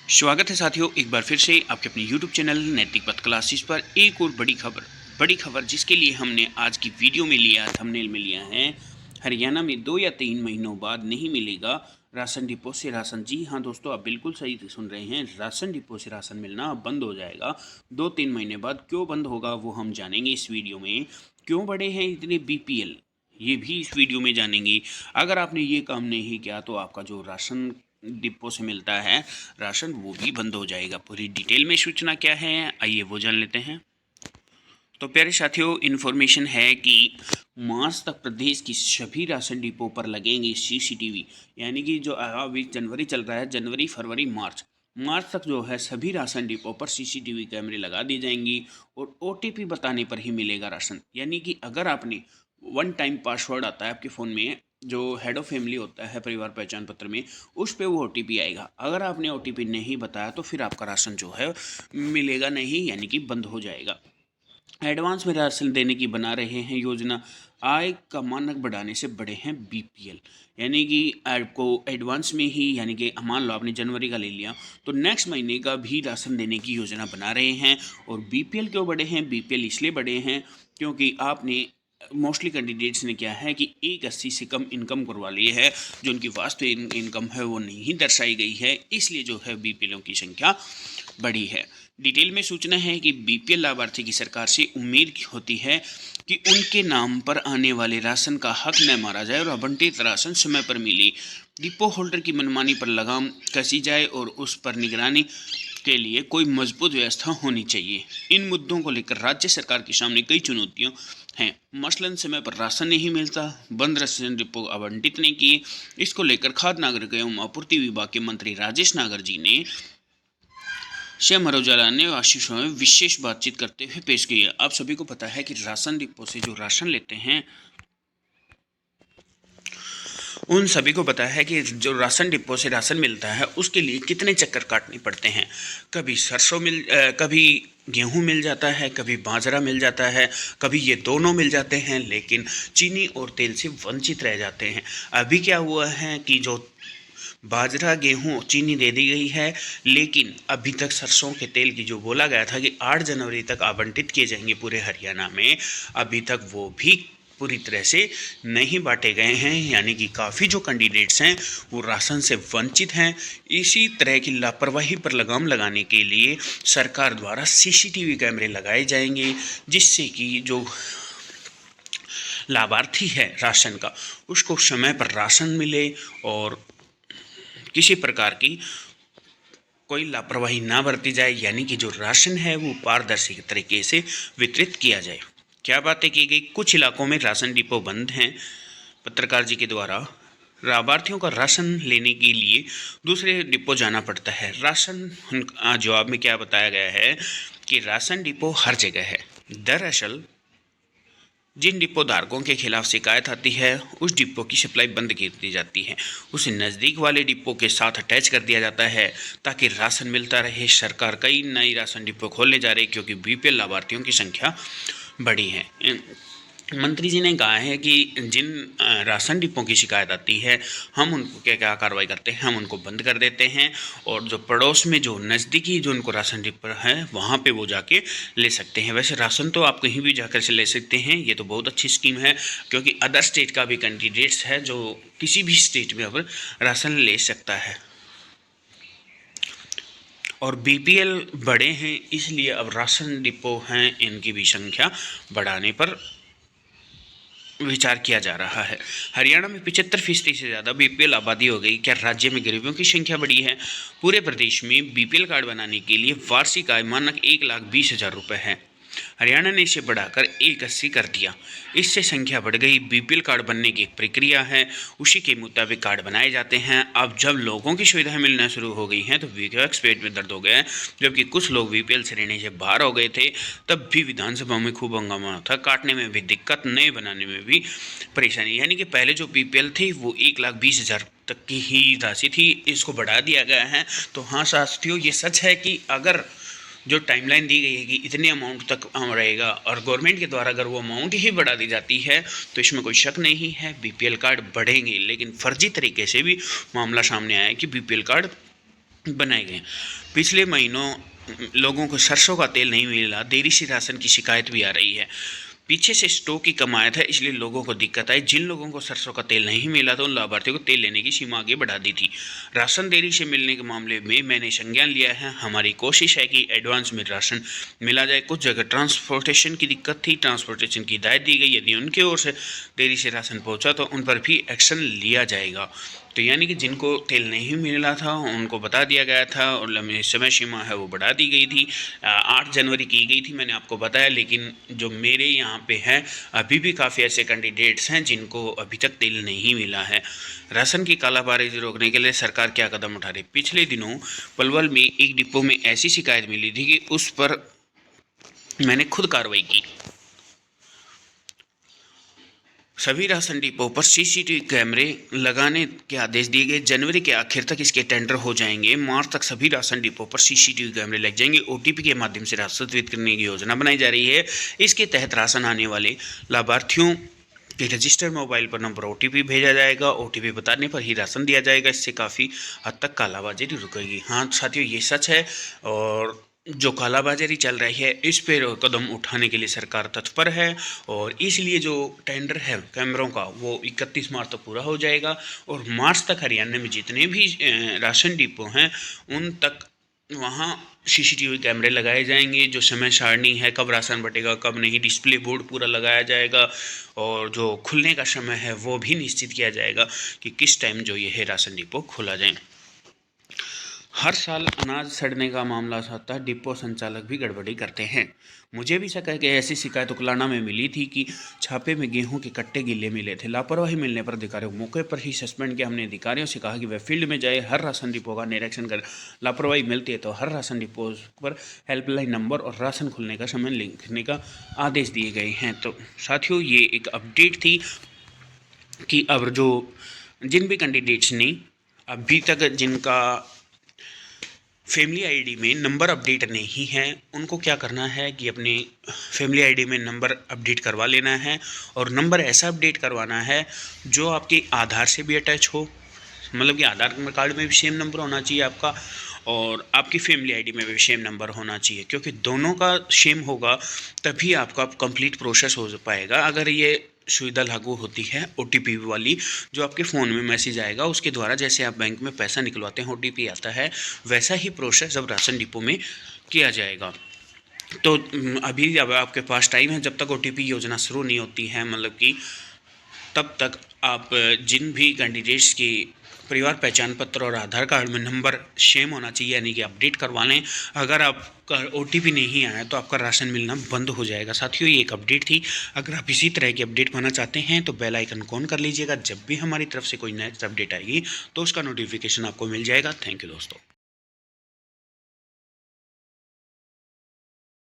स्वागत है साथियों, एक बार फिर से आपके अपने YouTube चैनल नैतिक पथ क्लासेस पर एक और बड़ी खबर जिसके लिए हमने आज की वीडियो में लिया, थंबनेल में लिया है। हरियाणा में 2 या 3 महीनों बाद नहीं मिलेगा राशन डिपो से राशन। जी हाँ दोस्तों, आप बिल्कुल सही सुन रहे हैं, राशन डिपो से राशन मिलना अब बंद हो जाएगा 2-3 महीने बाद। क्यों बंद होगा वो हम जानेंगे इस वीडियो में। क्यों बढ़े हैं इतने BPL, ये भी इस वीडियो में जानेंगे। अगर आपने ये काम नहीं किया तो आपका जो राशन डिपो से मिलता है राशन, वो भी बंद हो जाएगा। पूरी डिटेल में सूचना क्या है, आइए वो जान लेते हैं। तो प्यारे साथियों, इन्फॉर्मेशन है कि मार्च तक प्रदेश की सभी राशन डिपो पर लगेंगे CCTV। यानी कि जो अभी जनवरी चल रहा है, जनवरी फरवरी मार्च तक जो है सभी राशन डिपो पर CCTV कैमरे लगा दी जाएंगी और OTP बताने पर ही मिलेगा राशन। यानी कि अगर आपने वन टाइम पासवर्ड आता है आपके फ़ोन में, जो हेड ऑफ़ फैमिली होता है परिवार पहचान पत्र में, उस पे वो OTP आएगा। अगर आपने OTP नहीं बताया तो फिर आपका राशन जो है मिलेगा नहीं, यानी कि बंद हो जाएगा। एडवांस में राशन देने की बना रहे हैं योजना। आय का मानक बढ़ाने से बढ़े हैं BPL। यानी कि आपको एडवांस में ही, यानी कि मान लो आपने जनवरी का ले लिया तो नेक्स्ट महीने का भी राशन देने की योजना बना रहे हैं। और BPL क्यों बढ़े हैं? BPL इसलिए बढ़े हैं क्योंकि आपने मोस्टली कैंडिडेट्स ने क्या है कि 180 से कम इनकम करवा ली है, जो उनकी वास्तविक इनकम है वो नहीं दर्शाई गई है, इसलिए जो है BPLों की संख्या बढ़ी है। डिटेल में सूचना है कि BPL लाभार्थी की सरकार से उम्मीद होती है कि उनके नाम पर आने वाले राशन का हक न मारा जाए और आवंटित राशन समय पर मिले। डिपो होल्डर की मनमानी पर लगाम कसी जाए और उस पर निगरानी के लिए कोई मजबूत व्यवस्था होनी चाहिए। इन मुद्दों को लेकर राज्य सरकार के सामने कई चुनौतियां हैं। मसलन समय पर राशन नहीं मिलता, बंद राशन डिपो आवंटित नहीं किए। इसको लेकर खाद्य नागरिक एवं आपूर्ति विभाग के मंत्री राजेश नागर जी ने अमर उजाला ने आशीषों में विशेष बातचीत करते हुए पेश की है। आप सभी को पता है कि राशन डिपो से जो राशन लेते हैं, उन सभी को पता है कि जो राशन डिपो से राशन मिलता है उसके लिए कितने चक्कर काटने पड़ते हैं। कभी सरसों कभी गेहूं मिल जाता है, कभी बाजरा मिल जाता है, कभी ये दोनों मिल जाते हैं, लेकिन चीनी और तेल से वंचित रह जाते हैं। अभी क्या हुआ है कि जो बाजरा गेहूं चीनी दे दी गई है, लेकिन अभी तक सरसों के तेल की जो बोला गया था कि 8 जनवरी तक आवंटित किए जाएंगे पूरे हरियाणा में, अभी तक वो भी पूरी तरह से नहीं बांटे गए हैं। यानी कि काफ़ी जो कैंडिडेट्स हैं वो राशन से वंचित हैं। इसी तरह की लापरवाही पर लगाम लगाने के लिए सरकार द्वारा CCTV कैमरे लगाए जाएंगे, जिससे कि जो लाभार्थी है राशन का, उसको समय पर राशन मिले और किसी प्रकार की कोई लापरवाही ना बरती जाए। यानी कि जो राशन है वो पारदर्शी तरीके से वितरित किया जाए। क्या बातें की गई? कुछ इलाकों में राशन डिपो बंद हैं। पत्रकार जी के द्वारा लाभार्थियों का राशन लेने के लिए दूसरे डिपो जाना पड़ता है। राशन जवाब में क्या बताया गया है कि राशन डिपो हर जगह है। दरअसल जिन डिपो धारकों के खिलाफ शिकायत आती है उस डिपो की सप्लाई बंद कर दी जाती है, उसे नज़दीक वाले डिपो के साथ अटैच कर दिया जाता है ताकि राशन मिलता रहे। सरकार कई नई राशन डिपो खोलने जा रही है क्योंकि BPL लाभार्थियों की संख्या बढ़ी है। मंत्री जी ने कहा है कि जिन राशन डिपो की शिकायत आती है, हम उनको क्या कार्रवाई करते हैं, हम उनको बंद कर देते हैं और जो पड़ोस में जो नज़दीकी जो उनको राशन डिपो है वहाँ पे वो जाके ले सकते हैं। वैसे राशन तो आप कहीं भी जाकर से ले सकते हैं, ये तो बहुत अच्छी स्कीम है क्योंकि अदर स्टेट का भी कैंडिडेट्स है जो किसी भी स्टेट में अब राशन ले सकता है। और BPL बड़े हैं, इसलिए अब राशन डिपो हैं इनकी भी संख्या बढ़ाने पर विचार किया जा रहा है। हरियाणा में 75% से ज़्यादा BPL आबादी हो गई। क्या राज्य में गरीबों की संख्या बढ़ी है? पूरे प्रदेश में BPL कार्ड बनाने के लिए वार्षिक आय मानक 1,20,000 रुपये है। हरियाणा ने इसे बढ़ाकर 180 कर दिया। इससे संख्या बढ़ गई। BPL कार्ड बनने की एक प्रक्रिया है, उसी के मुताबिक कार्ड बनाए जाते हैं। अब जब लोगों की सुविधाएं मिलना शुरू हो गई हैं तो विपक्ष पेट में दर्द हो गया है। जबकि कुछ लोग BPL श्रेणी से बाहर हो गए थे, तब भी विधानसभा में खूब हंगामा था, काटने में भी दिक्कत, नए बनाने में भी परेशानी। यानी कि पहले जो BPL थी वो 1,20,000 तक की ही राशि थी, इसको बढ़ा दिया गया है। तो हाँ साथियों, ये सच है कि अगर जो टाइमलाइन दी गई है कि इतने अमाउंट तक रहेगा और गवर्नमेंट के द्वारा अगर वो अमाउंट ही बढ़ा दी जाती है तो इसमें कोई शक नहीं है, BPL कार्ड बढ़ेंगे। लेकिन फर्जी तरीके से भी मामला सामने आया है कि BPL कार्ड बनाए गए। पिछले महीनों लोगों को सरसों का तेल नहीं मिला, देरी से राशन की शिकायत भी आ रही है। पीछे से स्टॉक की कमाया था, इसलिए लोगों को दिक्कत आई। जिन लोगों को सरसों का तेल नहीं मिला था उन लाभार्थियों को तेल लेने की सीमा आगे बढ़ा दी थी। राशन देरी से मिलने के मामले में मैंने संज्ञान लिया है। हमारी कोशिश है कि एडवांस में राशन मिला जाए। कुछ जगह ट्रांसपोर्टेशन की दिक्कत थी, ट्रांसपोर्टेशन की हिदायत दी गई। यदि उनकी ओर से देरी से राशन पहुंचा तो उन पर भी एक्शन लिया जाएगा। तो यानी कि जिनको तेल नहीं मिला था उनको बता दिया गया था और लंबी समय सीमा है वो बढ़ा दी गई थी। 8 जनवरी की गई थी, मैंने आपको बताया। लेकिन जो मेरे यहाँ पे हैं अभी भी काफ़ी ऐसे कैंडिडेट्स हैं जिनको अभी तक तेल नहीं मिला है। राशन की कालाबाजारी रोकने के लिए सरकार क्या कदम उठा रही? पिछले दिनों पलवल में एक डिपो में ऐसी शिकायत मिली थी कि उस पर मैंने खुद कार्रवाई की। सभी राशन डिपो पर सीसीटीवी कैमरे लगाने के आदेश दिए गए। जनवरी के आखिर तक इसके टेंडर हो जाएंगे। मार्च तक सभी राशन डिपो पर सीसीटीवी कैमरे लग जाएंगे। ओटीपी के माध्यम से राशन वितरित करने की योजना बनाई जा रही है। इसके तहत राशन आने वाले लाभार्थियों के रजिस्टर मोबाइल पर नंबर ओटीपी भेजा जाएगा। ओटीपी बताने पर ही राशन दिया जाएगा। इससे काफ़ी हद तक कालाबाजारी रुकेगी। हाँ साथियों, ये सच है। और जो कालाबाजारी चल रही है इस पर कदम उठाने के लिए सरकार तत्पर है। और इसलिए जो टेंडर है कैमरों का वो 31 मार्च तक पूरा हो जाएगा। और मार्च तक हरियाणा में जितने भी राशन डिपो हैं उन तक वहाँ सीसीटीवी कैमरे लगाए जाएंगे। जो समय सारणी है, कब राशन बटेगा कब नहीं, डिस्प्ले बोर्ड पूरा लगाया जाएगा। और जो खुलने का समय है वो भी निश्चित किया जाएगा कि किस टाइम जो ये है राशन डिपो खोला जाए। हर साल अनाज सड़ने का मामला आता है, डिपो संचालक भी गड़बड़ी करते हैं। मुझे भी शक है कि ऐसी शिकायत उकलाना में मिली थी कि छापे में गेहूं के कट्टे गिले मिले थे। लापरवाही मिलने पर अधिकारियों को मौके पर ही सस्पेंड किया। हमने अधिकारियों से कहा कि वे फील्ड में जाए, हर राशन डिपो का निरीक्षण करें। लापरवाही मिलती है तो हर राशन डिपो पर हेल्पलाइन नंबर और राशन खुलने का समय लिखने का आदेश दिए गए हैं। तो साथियों, ये एक अपडेट थी कि अब जो जिन भी कैंडिडेट्स ने अभी तक जिनका फैमिली आईडी में नंबर अपडेट नहीं है उनको क्या करना है कि अपने फैमिली आईडी में नंबर अपडेट करवा लेना है। और नंबर ऐसा अपडेट करवाना है जो आपके आधार से भी अटैच हो, मतलब कि आधार कार्ड में भी सेम नंबर होना चाहिए आपका और आपकी फैमिली आईडी में भी सेम नंबर होना चाहिए। क्योंकि दोनों का सेम होगा तभी आपका कंप्लीट प्रोसेस हो पाएगा। अगर ये सुविधा लागू होती है ओटीपी वाली, जो आपके फ़ोन में मैसेज आएगा उसके द्वारा, जैसे आप बैंक में पैसा निकलवाते हैं ओटीपी आता है, वैसा ही प्रोसेस अब राशन डिपो में किया जाएगा। तो अभी अब आपके पास टाइम है, जब तक ओटीपी योजना शुरू नहीं होती है, मतलब कि तब तक आप जिन भी कैंडिडेट्स की परिवार पहचान पत्र और आधार कार्ड में नंबर सेम होना चाहिए, यानी कि अपडेट करवा लें। अगर आपका ओटीपी नहीं आया तो आपका राशन मिलना बंद हो जाएगा। साथियों, ये एक अपडेट थी। अगर आप इसी तरह की अपडेट पाना चाहते हैं तो बेल आइकन ऑन कर लीजिएगा। जब भी हमारी तरफ से कोई नेक्स्ट अपडेट आएगी तो उसका नोटिफिकेशन आपको मिल जाएगा। थैंक यू दोस्तों।